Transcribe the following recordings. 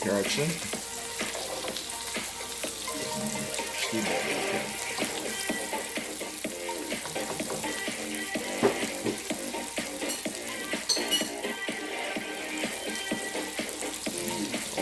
carrots in. Steam that little cabbage.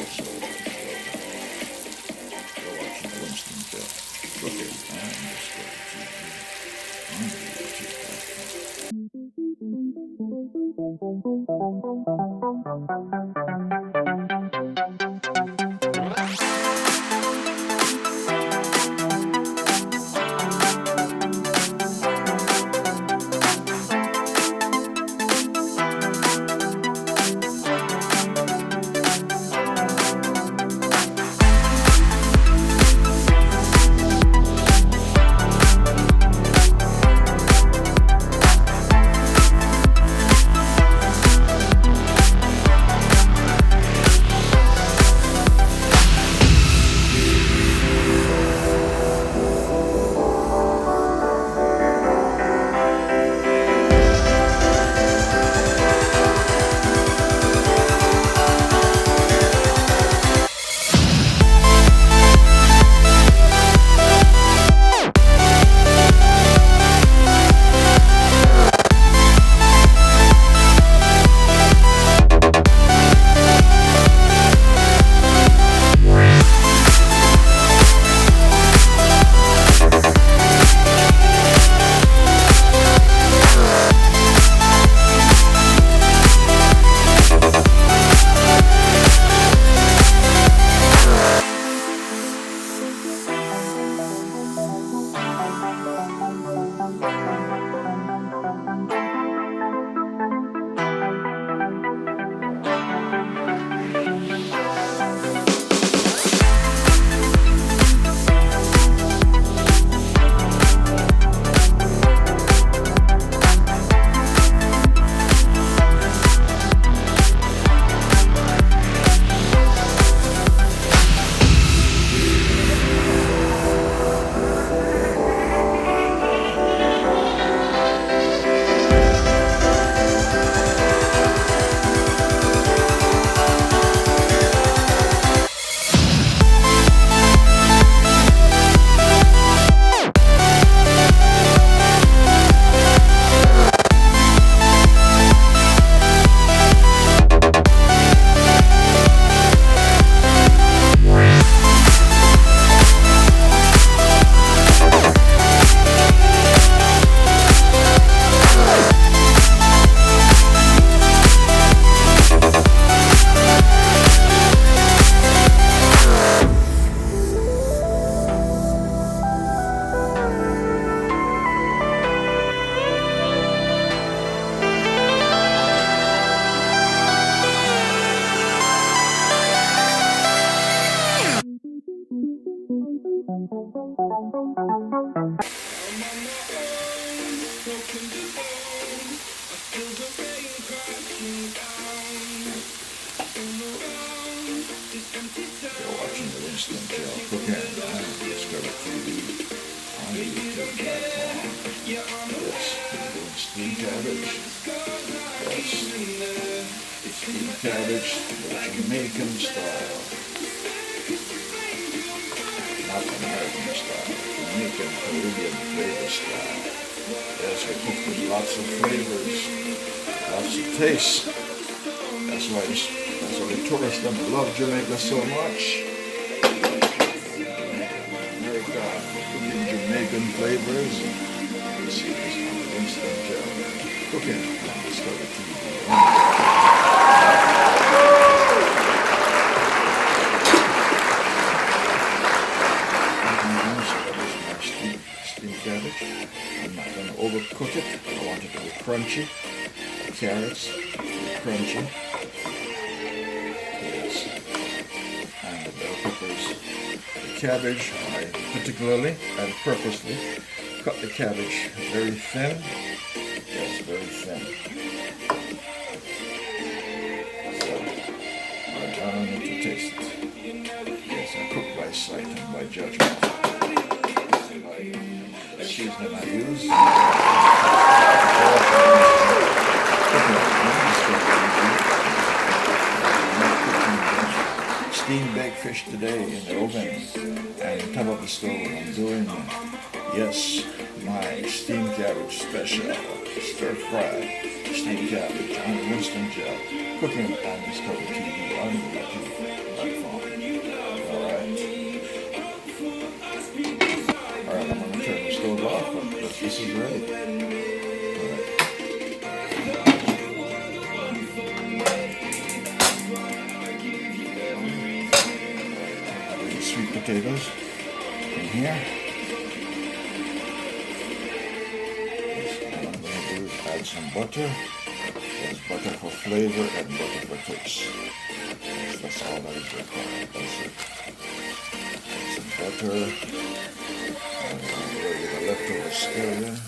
Also, we're watching Winston cooking, and just go watching the Winston cooking and discovered TV on the YouTube platform. Yes, steamed cabbage. Yes, steamed cabbage, the Jamaican style. Not American style, Jamaican Caribbean flavor style. Yes, we cook with lots of flavors, lots of taste. That's why the tourists love Jamaica so much. America, cooking Jamaican flavors. You see this on the Winston cooking on Discovery TV. Steamed cabbage. I'm not going to overcook it. I want it to be crunchy. The carrots, crunchy. Yes. And the bell peppers. The cabbage, I particularly and purposely cut the cabbage very thin. Yes, very thin. So, I don't need to taste it. Yes, I cook by sight and by judgment. The seasoning I use. Steam fish today in the oven and on top of the stove. I'm doing, yes, my steamed cabbage special, stir fry steamed cabbage on the Winston jet, cooking on Discover TV on the YouTube.com. Alright, I'm going to turn the stove off, but this is ready. Sweet potatoes in here. What I'm going to do is add some butter. There's butter for flavor and butter for taste. That's all that is required. That's it. Add some butter. And we'll get the leftover skillet.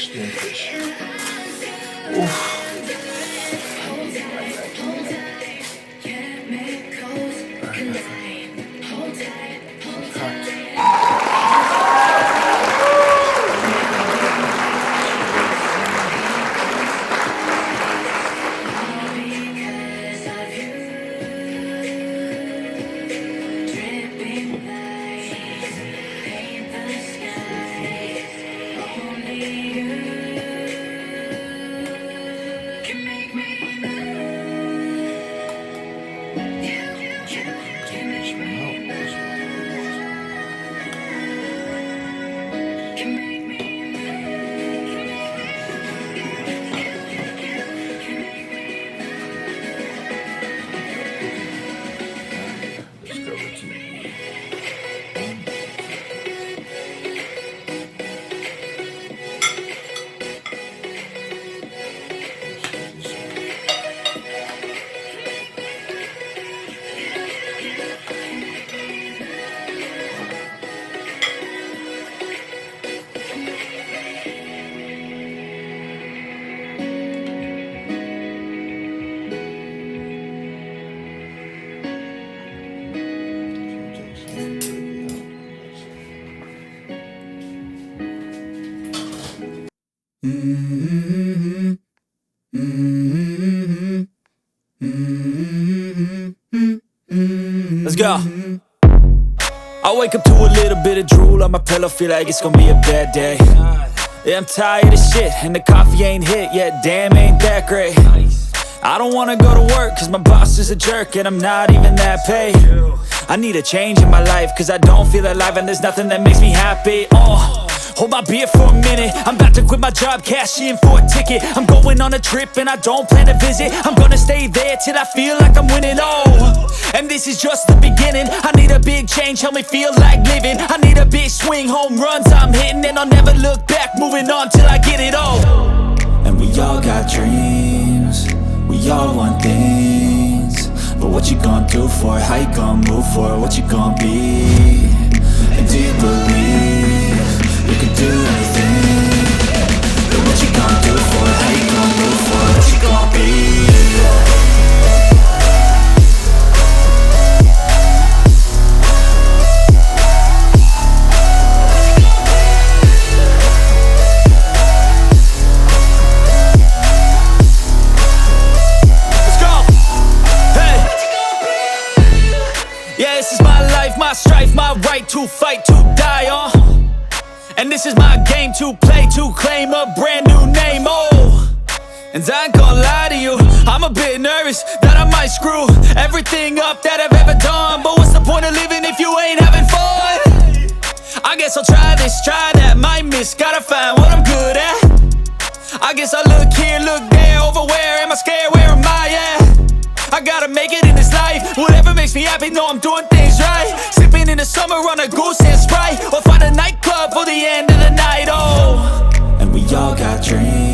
steamed fish. Oof. Let's go. I wake up to a little bit of drool on my pillow, feel like it's gonna be a bad day. Yeah, I'm tired of shit, and the coffee ain't hit yet, damn, ain't that great. I don't wanna go to work, cause my boss is a jerk, and I'm not even that paid. I need a change in my life, cause I don't feel alive, and there's nothing that makes me happy. Hold my beer for a minute, I'm about to quit my job, cash in for a ticket. I'm going on a trip and I don't plan to visit. I'm gonna stay there till I feel like I'm winning, and this is just the beginning. I need a big change, help me feel like living. I need a big swing, home runs I'm hitting, and I'll never look back, moving on till I get it all. And we all got dreams, we all want things, but what you gonna do for it? How you gonna move for it? What you gonna be? And do you believe you can do anything? But what you gonna do for it? How you gonna move for it? What you gonna be? My strife, my right to fight, to die on. And this is my game to play, to claim a brand new name, And I ain't gonna lie to you, I'm a bit nervous that I might screw everything up that I've ever done. But what's the point of living if you ain't having fun? I guess I'll try this, try that, might miss, gotta find what I'm good at. I guess I look here, look there, over where am I scared, where am I at? I gotta make it in this life, whatever makes me happy, know I'm doing things right. Sipping in the summer on a goose and Sprite, or find a nightclub for the end of the night, And we all got dreams,